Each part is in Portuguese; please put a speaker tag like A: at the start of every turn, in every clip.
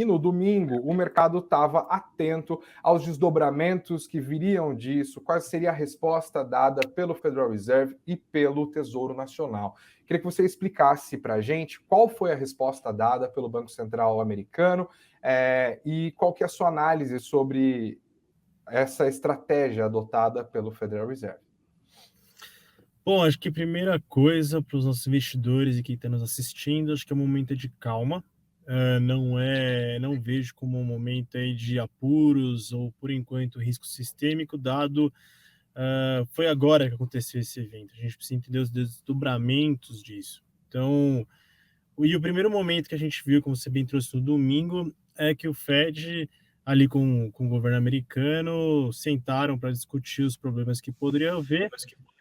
A: E no domingo, o mercado estava atento aos desdobramentos que viriam disso, qual seria a resposta dada pelo Federal Reserve e pelo Tesouro Nacional. Queria que você explicasse para a gente qual foi a resposta dada pelo Banco Central americano e qual que é a sua análise sobre essa estratégia adotada pelo Federal Reserve.
B: Bom, acho que a primeira coisa para os nossos investidores e quem está nos assistindo, acho que é um momento de calma. Não vejo como um momento aí de apuros ou, por enquanto, risco sistêmico, dado foi agora que aconteceu esse evento. A gente precisa entender os desdobramentos disso. Então, o primeiro momento que a gente viu, como você bem trouxe no domingo, é que o Fed, ali com o governo americano, sentaram para discutir os problemas que poderiam haver,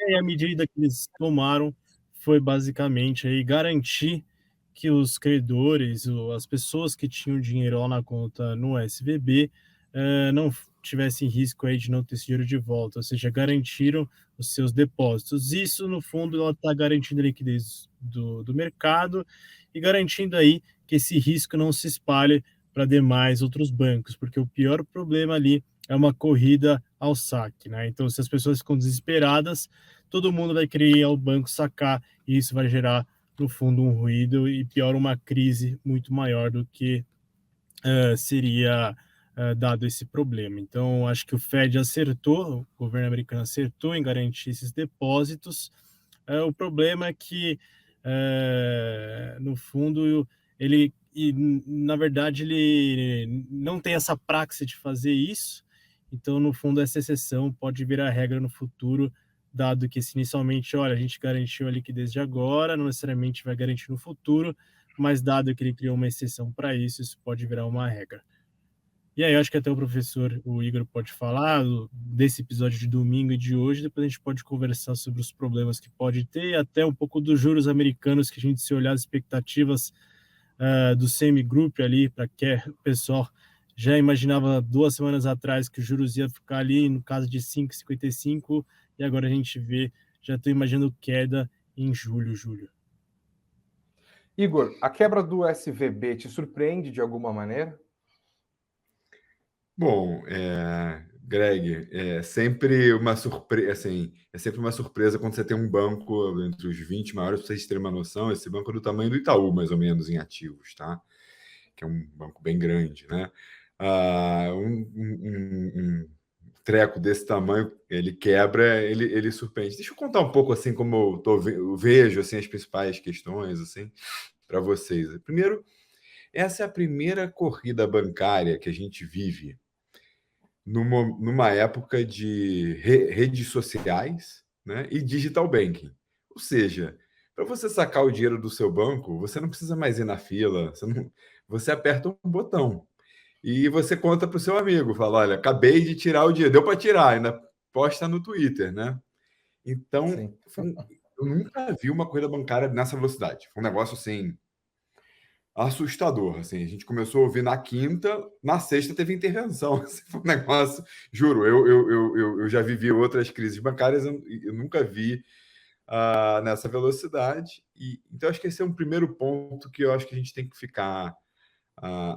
B: e a medida que eles tomaram foi basicamente aí garantir que os credores, as pessoas que tinham dinheiro lá na conta no SVB, não tivessem risco aí de não ter esse dinheiro de volta, ou seja, garantiram os seus depósitos. Isso, no fundo, ela está garantindo a liquidez do mercado e garantindo aí que esse risco não se espalhe para demais outros bancos, porque o pior problema ali é uma corrida ao saque, né? Então, se as pessoas ficam desesperadas, todo mundo vai querer ir ao banco sacar e isso vai gerar, no fundo, um ruído e, pior, uma crise muito maior do que seria dado esse problema. Então, acho que o Fed acertou, o governo americano acertou em garantir esses depósitos. O problema é que, no fundo, na verdade, ele não tem essa praxe de fazer isso. Então, no fundo, essa exceção pode virar regra no futuro, dado que, se inicialmente, olha, a gente garantiu a liquidez de agora, não necessariamente vai garantir no futuro, mas dado que ele criou uma exceção para isso, isso pode virar uma regra. E aí, eu acho que até o Igor, pode falar desse episódio de domingo e de hoje, depois a gente pode conversar sobre os problemas que pode ter, e até um pouco dos juros americanos, que a gente, se olhar as expectativas do Semigroup ali, para que o pessoal já imaginava 2 semanas atrás que os juros ia ficar ali no caso de 5,55, e agora a gente vê, já estou imaginando queda em julho.
A: Igor, a quebra do SVB te surpreende de alguma maneira?
C: Bom, Greg, é sempre uma surpresa, assim, é sempre uma surpresa quando você tem um banco entre os 20 maiores, para vocês terem uma noção, esse banco é do tamanho do Itaú, mais ou menos, em ativos, tá? Que é um banco bem grande, né? Um treco desse tamanho, ele quebra, ele surpreende. Deixa eu contar um pouco, assim, como eu vejo, assim, as principais questões, assim, para vocês. Primeiro, essa é a primeira corrida bancária que a gente vive numa época de redes sociais, né, e digital banking. Ou seja, para você sacar o dinheiro do seu banco, você não precisa mais ir na fila, você aperta um botão e você conta para o seu amigo, fala, olha, acabei de tirar o dinheiro, deu para tirar, ainda posta no Twitter, né? Então, eu nunca vi uma corrida bancária nessa velocidade. Foi um negócio assim assustador, assim. A gente começou a ouvir na quinta, na sexta teve intervenção. Assim, foi um negócio, juro, eu já vivi outras crises bancárias, eu nunca vi nessa velocidade. Então, acho que esse é um primeiro ponto que eu acho que a gente tem que ficar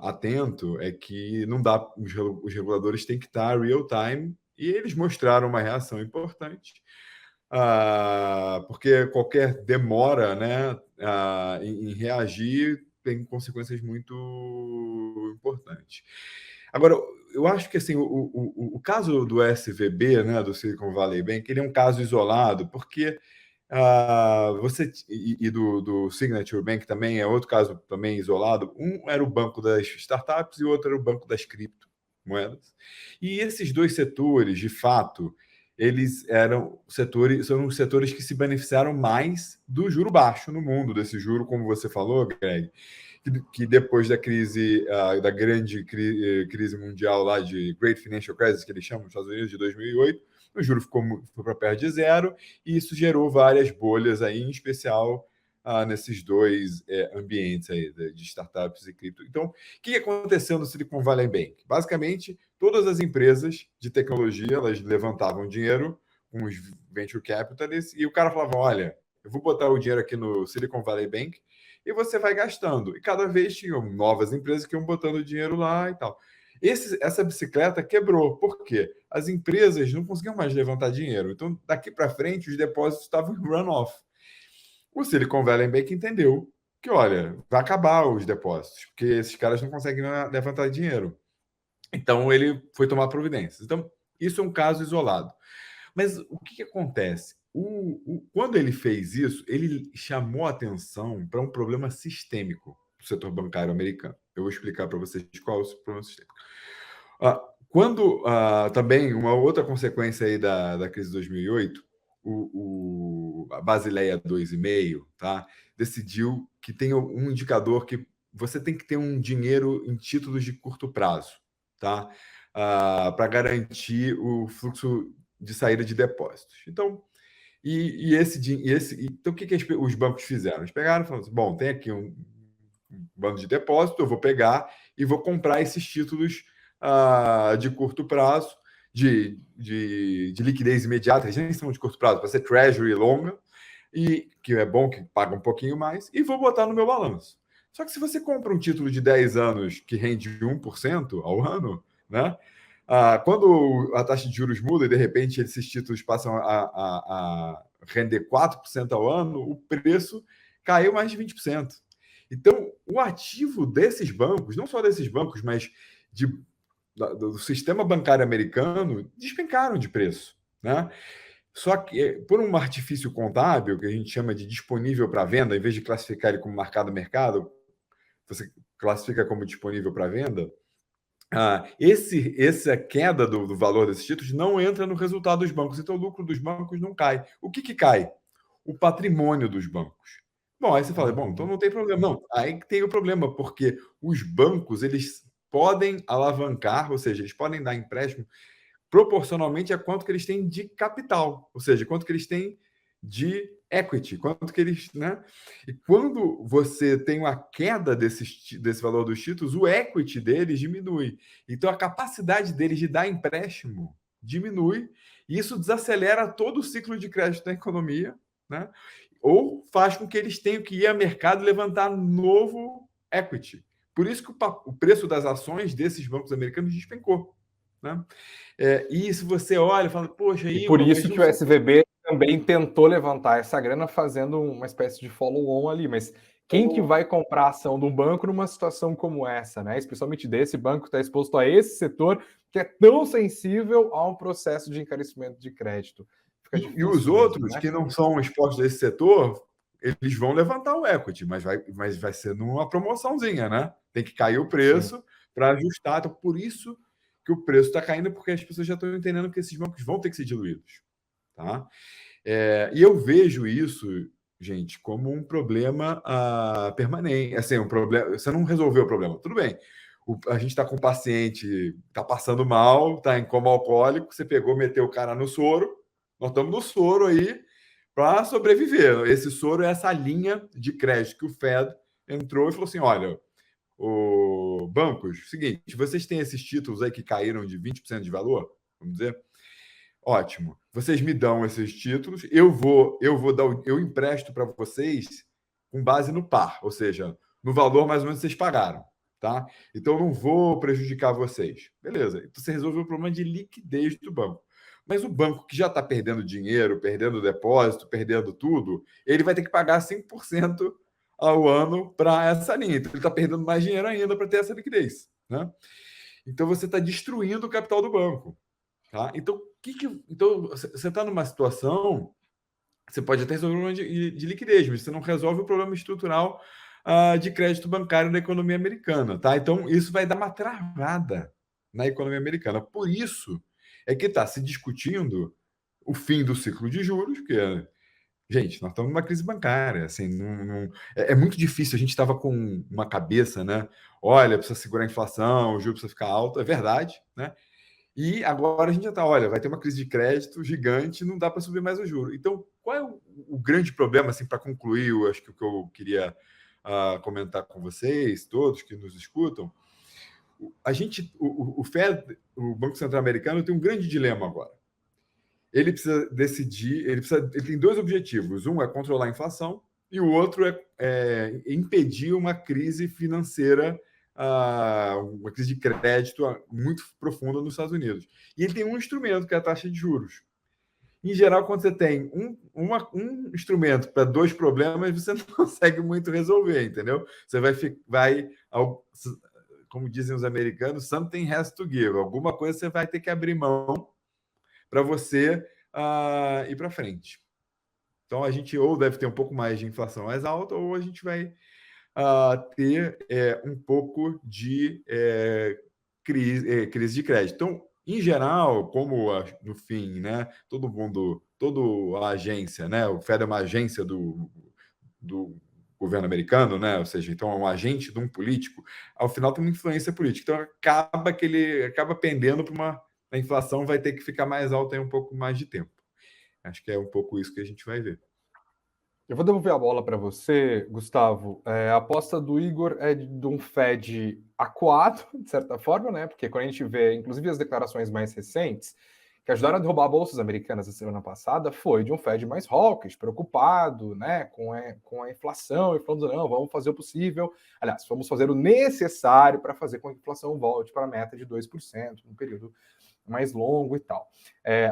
C: atento, é que não dá, os reguladores têm que estar real time, e eles mostraram uma reação importante, porque qualquer demora, né, em reagir tem consequências muito importantes. Agora, eu acho que assim, o caso do SVB, né, do Silicon Valley Bank, ele é um caso isolado, porque do Signature Bank também é outro caso também isolado. Um era o banco das startups e o outro era o banco das criptomoedas. E esses dois setores, de fato, eles são os setores que se beneficiaram mais do juro baixo no mundo, desse juro, como você falou, Greg, que depois da crise, da grande crise mundial lá de Great Financial Crisis, que eles chamam nos Estados Unidos, de 2008, o juro foi para perto de zero, e isso gerou várias bolhas aí, em especial nesses dois ambientes aí de startups e cripto. Então, o que aconteceu no Silicon Valley Bank? Basicamente, todas as empresas de tecnologia, elas levantavam dinheiro com os venture capitalists, e o cara falava, olha, eu vou botar o dinheiro aqui no Silicon Valley Bank, e você vai gastando. E cada vez tinham novas empresas que iam botando dinheiro lá e tal. Essa bicicleta quebrou. Por quê? As empresas não conseguiam mais levantar dinheiro. Então, daqui para frente, os depósitos estavam em runoff. O Silicon Valley Bank entendeu que, olha, vai acabar os depósitos, porque esses caras não conseguem levantar dinheiro. Então, ele foi tomar providências. Então, isso é um caso isolado. Mas o que acontece? Quando ele fez isso, ele chamou a atenção para um problema sistêmico do setor bancário americano. Eu vou explicar para vocês qual é o problema sistêmico. Também, uma outra consequência aí da crise de 2008, a Basileia 2,5, tá, decidiu que tem um indicador que você tem que ter um dinheiro em títulos de curto prazo, tá, para garantir o fluxo de saída de depósitos. Então, então o que os bancos fizeram? Eles pegaram e falaram assim, bom, tem aqui um bando de depósito, eu vou pegar e vou comprar esses títulos de curto prazo, de liquidez imediata, eles nem são de curto prazo, para ser treasury longa, e que é bom que paga um pouquinho mais, e vou botar no meu balanço. Só que se você compra um título de 10 anos que rende 1% ao ano, né? Quando a taxa de juros muda e de repente esses títulos passam a render 4% ao ano, o preço caiu mais de 20%. Então, o ativo desses bancos, não só desses bancos, mas do sistema bancário americano, despencaram de preço, né? Só que, por um artifício contábil, que a gente chama de disponível para venda, em vez de classificar ele como marcado mercado, você classifica como disponível para venda, essa queda do valor desses títulos não entra no resultado dos bancos, então o lucro dos bancos não cai. O que cai? O patrimônio dos bancos. Bom, aí você fala, bom, então não tem problema. Não, aí tem o problema, porque os bancos, eles podem alavancar, ou seja, eles podem dar empréstimo proporcionalmente a quanto que eles têm de capital, ou seja, quanto que eles têm de equity, quanto que eles, né? E quando você tem uma queda desse valor dos títulos, o equity deles diminui. Então a capacidade deles de dar empréstimo diminui, e isso desacelera todo o ciclo de crédito da economia, né? Ou faz com que eles tenham que ir ao mercado e levantar novo equity. Por isso que o preço das ações desses bancos americanos despencou, né? E se você olha e fala, poxa,
A: e por isso que o SVB também tentou levantar essa grana fazendo uma espécie de follow-on ali, mas quem que vai comprar a ação de um banco numa situação como essa, né? Especialmente desse banco que está exposto a esse setor que é tão sensível a um processo de encarecimento de crédito.
C: E os outros, né, que não são expostos a esse setor, eles vão levantar o equity, mas vai ser numa promoçãozinha, né? Tem que cair o preço para ajustar. Então, por isso que o preço está caindo, porque as pessoas já estão entendendo que esses bancos vão ter que ser diluídos. Tá? E eu vejo isso, gente, como um problema permanente. Assim, um problema. Você não resolveu o problema. Tudo bem. A gente está com um paciente, está passando mal, está em coma alcoólico, você pegou, meteu o cara no soro. Nós estamos no soro aí para sobreviver. Esse soro é essa linha de crédito que o Fed entrou e falou assim: olha, bancos, seguinte, vocês têm esses títulos aí que caíram de 20% de valor, vamos dizer? Ótimo. Vocês me dão esses títulos, eu empresto para vocês com base no par, ou seja, no valor mais ou menos que vocês pagaram, tá? Então eu não vou prejudicar vocês. Beleza. Então você resolveu o problema de liquidez do banco. Mas o banco que já está perdendo dinheiro, perdendo depósito, perdendo tudo, ele vai ter que pagar 5% ao ano para essa linha. Então ele está perdendo mais dinheiro ainda para ter essa liquidez, né? Então você está destruindo o capital do banco. Tá? Então, então, você está numa situação, você pode até resolver o problema de liquidez, mas você não resolve o problema estrutural de crédito bancário na economia americana. Tá? Então, isso vai dar uma travada na economia americana. Por isso é que está se discutindo o fim do ciclo de juros, que gente, nós estamos numa crise bancária. Assim, é muito difícil. A gente estava com uma cabeça, né? Olha, precisa segurar a inflação, o juro precisa ficar alto. É verdade, né? E agora a gente já está, olha, vai ter uma crise de crédito gigante, não dá para subir mais o juro. Então, qual é o grande problema, assim, para concluir, acho que o que eu queria comentar com vocês, todos que nos escutam, o Fed, o Banco Central Americano, tem um grande dilema agora. Ele precisa decidir, ele tem dois objetivos. Um é controlar a inflação e o outro é impedir uma crise financeira, uma crise de crédito muito profunda nos Estados Unidos. E ele tem um instrumento, que é a taxa de juros. Em geral, quando você tem um instrumento para dois problemas, você não consegue muito resolver, entendeu? Você como dizem os americanos, something has to give. Alguma coisa você vai ter que abrir mão para você ir para frente. Então, a gente ou deve ter um pouco mais de inflação mais alta, ou a gente vai ter um pouco de crise de crédito. Então, em geral, como no fim, né, toda a agência, né, o Fed é uma agência do governo americano, né, ou seja, então é um agente de um político, ao final tem uma influência política. Então, acaba pendendo para a inflação vai ter que ficar mais alta em um pouco mais de tempo. Acho que é um pouco isso que a gente vai ver.
A: Eu vou devolver a bola para você, Gustavo. A aposta do Igor é de um Fed acuado, de certa forma, né? Porque quando a gente vê, inclusive, as declarações mais recentes, que ajudaram a derrubar bolsas americanas na semana passada, foi de um Fed mais hawkish, preocupado, né, com a inflação, e falando, não, vamos fazer o possível. Aliás, vamos fazer o necessário para fazer com que a inflação volte para a meta de 2% no período mais longo e tal.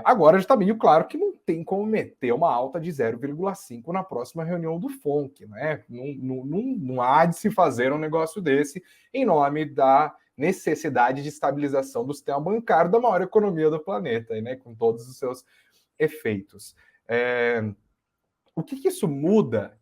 A: Agora já está meio claro que não tem como meter uma alta de 0,5 na próxima reunião do FONC, né? Não há de se fazer um negócio desse em nome da necessidade de estabilização do sistema bancário da maior economia do planeta, né? Com todos os seus efeitos. O que isso muda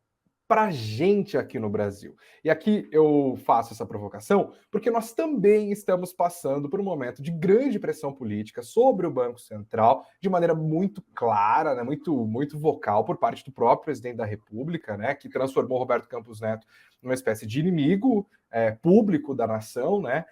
A: para a gente aqui no Brasil? E aqui eu faço essa provocação porque nós também estamos passando por um momento de grande pressão política sobre o Banco Central, de maneira muito clara, né, muito vocal, por parte do próprio presidente da República, né, que transformou Roberto Campos Neto numa espécie de inimigo público da nação, né?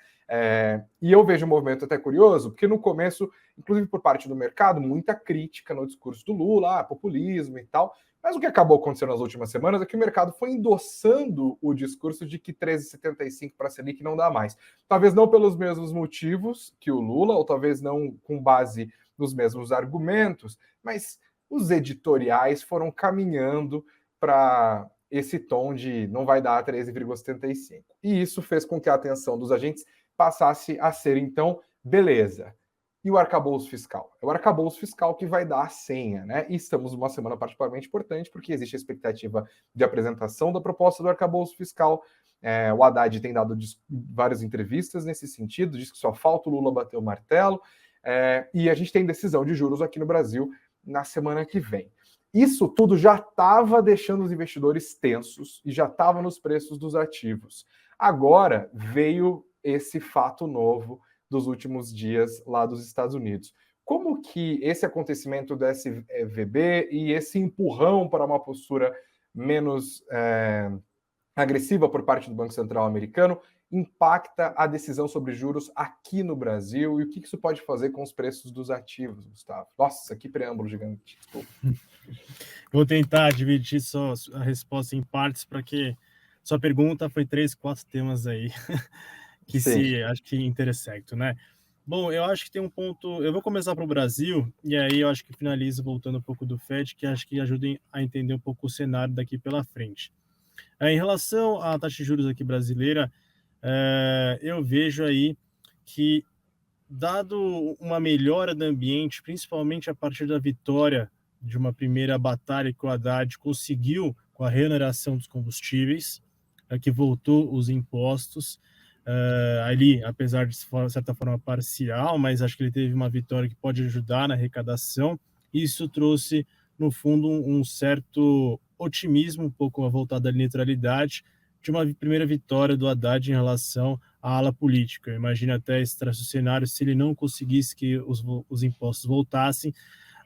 A: E eu vejo um movimento até curioso, porque no começo, inclusive por parte do mercado, muita crítica no discurso do Lula, populismo e tal. Mas o que acabou acontecendo nas últimas semanas é que o mercado foi endossando o discurso de que 13,75 para a Selic não dá mais. Talvez não pelos mesmos motivos que o Lula, ou talvez não com base nos mesmos argumentos, mas os editoriais foram caminhando para esse tom de não vai dar 13,75. E isso fez com que a atenção dos agentes passasse a ser, então, beleza. E o arcabouço fiscal? É o arcabouço fiscal que vai dar a senha, né? E estamos numa semana particularmente importante, porque existe a expectativa de apresentação da proposta do arcabouço fiscal. O Haddad tem dado várias entrevistas nesse sentido, diz que só falta o Lula bater o martelo, e a gente tem decisão de juros aqui no Brasil na semana que vem. Isso tudo já estava deixando os investidores tensos e já estava nos preços dos ativos. Agora veio esse fato novo dos últimos dias lá dos Estados Unidos. Como que esse acontecimento do SVB e esse empurrão para uma postura menos agressiva por parte do Banco Central americano impacta a decisão sobre juros aqui no Brasil e o que isso pode fazer com os preços dos ativos, Gustavo? Nossa, que preâmbulo gigante. Desculpa.
B: Vou tentar dividir só a resposta em partes para que sua pergunta foi 3, 4 temas aí que acho que intersectam, né? Bom, eu acho que tem um ponto. Eu vou começar para o Brasil e aí eu acho que finalizo voltando um pouco do FED, que acho que ajuda a entender um pouco o cenário daqui pela frente. Em relação à taxa de juros aqui brasileira, eu vejo aí que, dado uma melhora do ambiente, principalmente a partir da vitória de uma primeira batalha que o Haddad conseguiu com a reoneração dos combustíveis, que voltou os impostos, ali, apesar de certa forma parcial, mas acho que ele teve uma vitória que pode ajudar na arrecadação. Isso trouxe, no fundo, um certo otimismo, um pouco voltado à neutralidade, de uma primeira vitória do Haddad em relação à ala política. Eu imagino até esse cenário, se ele não conseguisse que os impostos voltassem,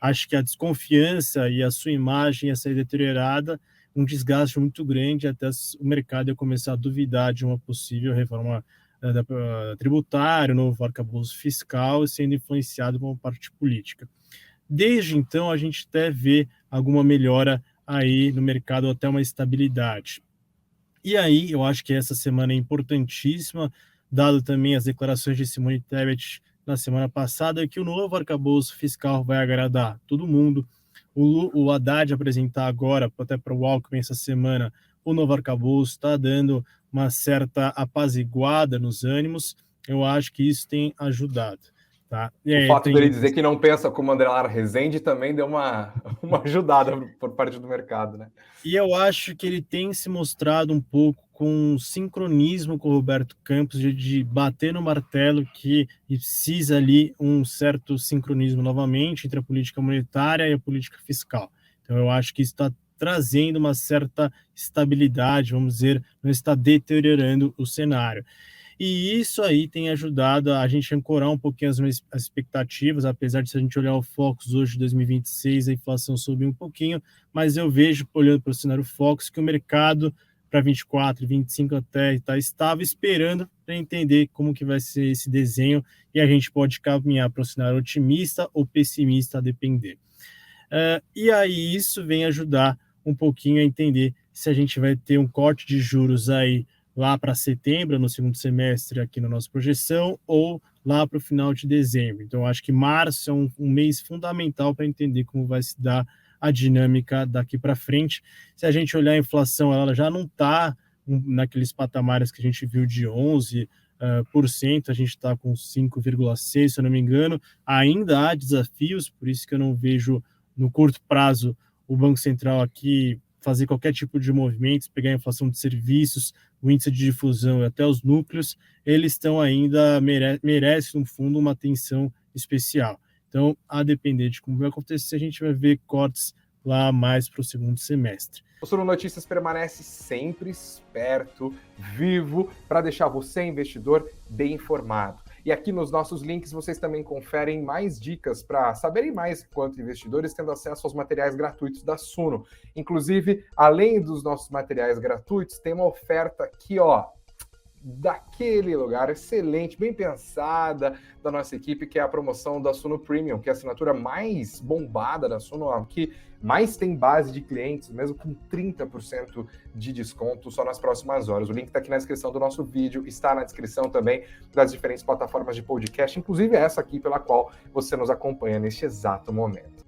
B: acho que a desconfiança e a sua imagem ia ser deteriorada, um desgaste muito grande, até o mercado ia começar a duvidar de uma possível reforma tributária, novo arcabouço fiscal, sendo influenciado por uma parte política. Desde então, a gente até vê alguma melhora aí no mercado, até uma estabilidade. E aí, eu acho que essa semana é importantíssima, dado também as declarações de Simone Tebet na semana passada, que o novo arcabouço fiscal vai agradar todo mundo. o Haddad apresentar agora, até para o Alckmin essa semana, o novo arcabouço está dando uma certa apaziguada nos ânimos. Eu acho que isso tem ajudado. Tá?
A: O fato dele dizer que não pensa como André Lara Rezende também deu uma ajudada por parte do mercado, né?
B: E eu acho que ele tem se mostrado um pouco com sincronismo com o Roberto Campos, de bater no martelo que precisa ali um certo sincronismo novamente entre a política monetária e a política fiscal. Então eu acho que isso está trazendo uma certa estabilidade, vamos dizer, não está deteriorando o cenário. E isso aí tem ajudado a gente ancorar um pouquinho as expectativas, apesar de, se a gente olhar o Focus hoje de 2026, a inflação subiu um pouquinho, mas eu vejo, olhando para o cenário Focus, que o mercado para 24, 25 até está estável, esperando para entender como que vai ser esse desenho, e a gente pode caminhar para um cenário otimista ou pessimista, a depender. E aí isso vem ajudar um pouquinho a entender se a gente vai ter um corte de juros aí lá para setembro, no segundo semestre aqui na nossa projeção, ou lá para o final de dezembro. Então, acho que março é um mês fundamental para entender como vai se dar a dinâmica daqui para frente. Se a gente olhar a inflação, ela já não está naqueles patamares que a gente viu de 11%, a gente está com 5,6%, se eu não me engano. Ainda há desafios, por isso que eu não vejo, no curto prazo, o Banco Central aqui fazer qualquer tipo de movimentos, pegar a inflação de serviços, o índice de difusão e até os núcleos, eles estão ainda, merecem, no fundo, uma atenção especial. Então, a depender de como vai acontecer, a gente vai ver cortes lá mais para o segundo semestre.
A: O Suno Notícias permanece sempre esperto, vivo, para deixar você, investidor, bem informado. E aqui nos nossos links vocês também conferem mais dicas para saberem mais quanto investidores, tendo acesso aos materiais gratuitos da Suno. Inclusive, além dos nossos materiais gratuitos, tem uma oferta aqui, ó, daquele lugar excelente, bem pensada da nossa equipe, que é a promoção da Suno Premium, que é a assinatura mais bombada da Suno, que mais tem base de clientes, mesmo com 30% de desconto só nas próximas horas. O link está aqui na descrição do nosso vídeo, está na descrição também das diferentes plataformas de podcast, inclusive essa aqui pela qual você nos acompanha neste exato momento.